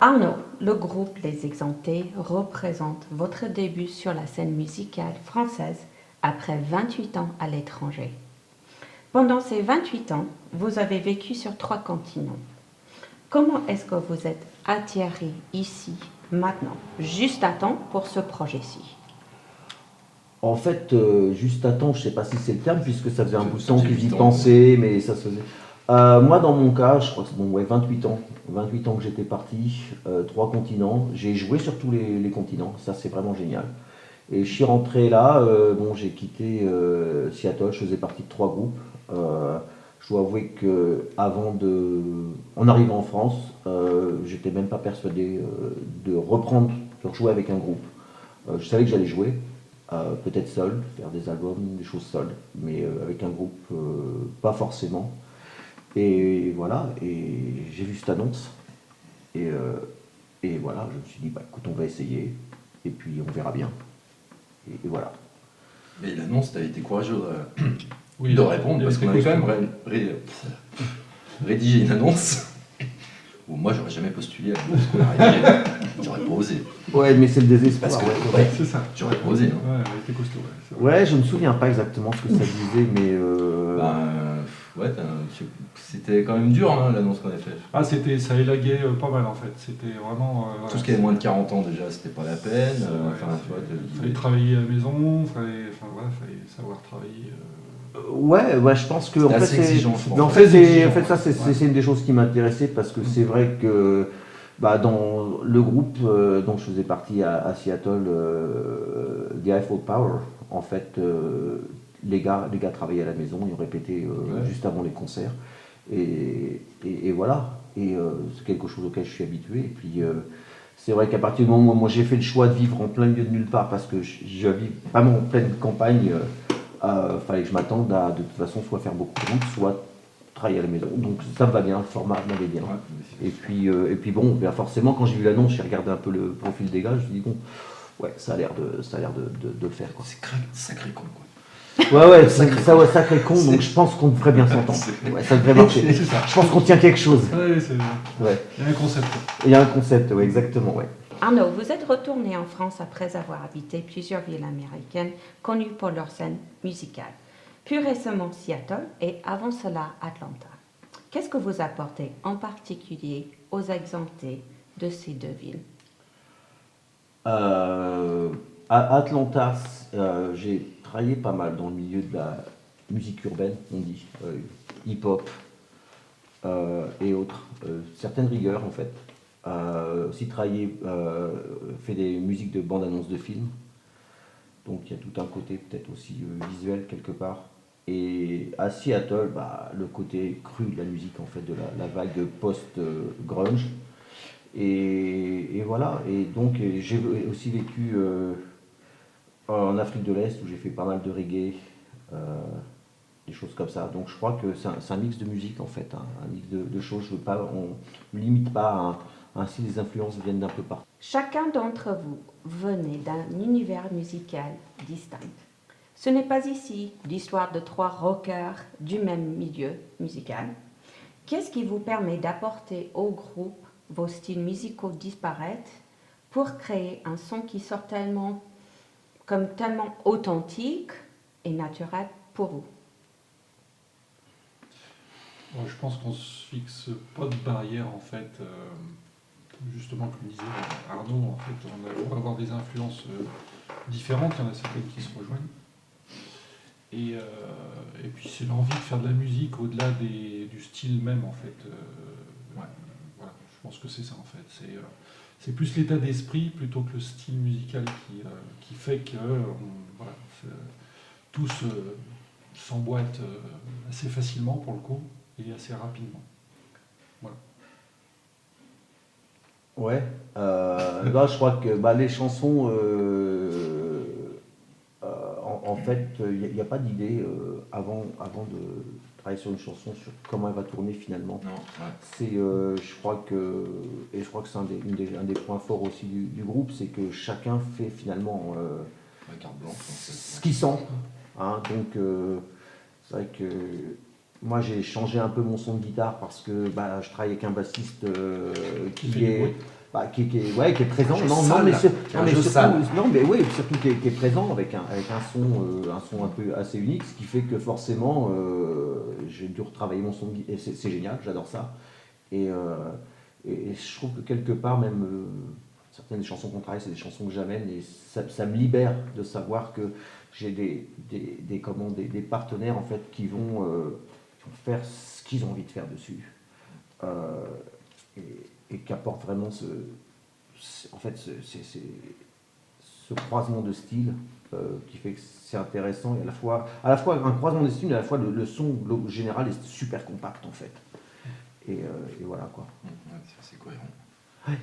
Arnaud, le groupe Les Exemptés représente votre début sur la scène musicale française après 28 ans à l'étranger. Pendant ces 28 ans, vous avez vécu sur 3 continents. Comment est-ce que vous êtes atterri ici, maintenant, juste à temps pour ce projet-ci? En fait, juste à temps, je ne sais pas si c'est le terme, puisque ça faisait un bout de Ça temps faisait qu'ils y 8 ans. pensaient, mais ça se faisait. Moi, dans mon cas, je crois que c'est bon, ouais, 28 ans. 28 ans que j'étais parti, 3 continents. J'ai joué sur tous les continents, ça c'est vraiment génial. Et je suis rentré là, bon, j'ai quitté Seattle, je faisais partie de 3 groupes. Je dois avouer que en arrivant en France, j'étais même pas persuadé de reprendre, de rejouer avec un groupe. Je savais que j'allais jouer, peut-être seul, faire des albums, des choses seul, mais avec un groupe, pas forcément. Et voilà, et j'ai vu cette annonce, et, euh, et voilà, je me suis dit, bah écoute, on va essayer, et puis on verra bien. Et voilà. Mais l'annonce, t'as été courageux Oui, de répondre, parce qu'on avait quand même rédigé une annonce. Bon, moi, j'aurais jamais postulé à l'annonce qu'on a rédigée. J'aurais pas osé. Ouais, mais c'est le désespoir. Parce que, ouais. C'est ça. j'aurais pas osé. Hein. Ouais, elle était costaud. Ouais, c'est vrai. Ouais, je me souviens pas exactement ce que ça disait, mais Ouais, c'était quand même dur, hein, l'annonce qu'on a faite. Ah, ça élaguait pas mal en fait. C'était vraiment. Tout ce qui avait moins de 40 ans, déjà, c'était pas la peine. Fallait travailler à la maison, fallait savoir travailler. ouais, je pense que en C'était fait, assez exigeant, je pense. mais en fait, Très exigeant, ça, ouais. c'est une des choses qui m'intéressait parce que c'est vrai que bah, dans le groupe dont je faisais partie à Seattle, The Eiffel Power, en fait, les gars travaillaient à la maison, ils ont répété Ouais. juste avant les concerts, et voilà. Et c'est quelque chose auquel je suis habitué. Et puis c'est vrai qu'à partir du moment où moi j'ai fait le choix de vivre en plein milieu de nulle part parce que je vis vraiment en pleine campagne. Fallait que je m'attende à de toute façon soit faire beaucoup de route, soit travailler à la maison. Donc ça me va bien, le format m'allait bien. Ouais. Et puis bon, bien forcément quand j'ai vu l'annonce, j'ai regardé un peu le profil des gars, je me suis dit bon, ouais, ça a l'air de le faire quoi. C'est sacré con, quoi. Ouais, sacré con, donc je pense qu'on devrait bien s'entendre. Ouais, ça devrait marcher. C'est ça. Je pense qu'on tient quelque chose. Ouais, Ouais. il y a un concept. Il y a un concept, ouais, exactement, ouais. Arnaud, vous êtes retourné en France après avoir habité plusieurs villes américaines connues pour leur scène musicale. Plus récemment Seattle et avant cela Atlanta. Qu'est-ce que vous apportez en particulier aux exemptés de ces 2 villes? À Atlanta, j'ai travaillé pas mal dans le milieu de la musique urbaine, on dit, hip-hop et autres, certaines rigueurs en fait. Aussi travaillé, fait des musiques de bande-annonce de films, donc il y a tout un côté peut-être aussi visuel quelque part. Et à Seattle, bah, le côté cru de la musique en fait, de la vague post-grunge. Et voilà, et donc j'ai aussi vécu en Afrique de l'Est où j'ai fait pas mal de reggae, euh, des choses comme ça. Donc je crois que c'est un mix de musique en fait, hein, un mix de choses. On ne limite pas ainsi les influences viennent d'un peu partout. Chacun d'entre vous venait d'un univers musical distinct. Ce n'est pas ici l'histoire de 3 rockers du même milieu musical. Qu'est-ce qui vous permet d'apporter au groupe vos styles musicaux disparates pour créer un son qui sort tellement authentique et naturel pour vous? Bon, je pense qu'on se fixe pas de barrière en fait. Justement, comme disait Arnaud, en fait, on va avoir des influences différentes. Il y en a certaines qui se rejoignent. Et puis c'est l'envie de faire de la musique au-delà du style même en fait. Voilà, je pense que c'est ça en fait. C'est plus l'état d'esprit plutôt que le style musical qui fait que voilà, tout s'emboîte assez facilement pour le coup et assez rapidement. Voilà. Ouais, là je crois que bah, les chansons, en fait, il n'y a pas d'idée avant de travailler sur une chanson, sur comment elle va tourner finalement. Non, ouais. C'est, je crois que c'est un des points forts aussi du groupe, c'est que chacun fait finalement La carte blanche, en fait. ce qu'il sent. Hein, donc c'est vrai que moi j'ai changé un peu mon son de guitare parce que bah, je travaille avec un bassiste Qui fait du bruit. ouais, qui est présent. Un jeu Non, sale. mais, Un jeu sale. non, mais oui, surtout qui est présent avec un son un peu assez unique, ce qui fait que forcément, j'ai dû retravailler mon son, et c'est génial, j'adore ça. Et je trouve que quelque part, même certaines des chansons qu'on travaille, c'est des chansons que j'amène, et ça me libère de savoir que j'ai des partenaires en fait qui vont faire ce qu'ils ont envie de faire dessus. Et qui apporte vraiment ce croisement de styles qui fait que c'est intéressant, et à la fois un croisement de styles, et à la fois le son général est super compact en fait. Et voilà quoi. Ouais, c'est assez cohérent. Ouais.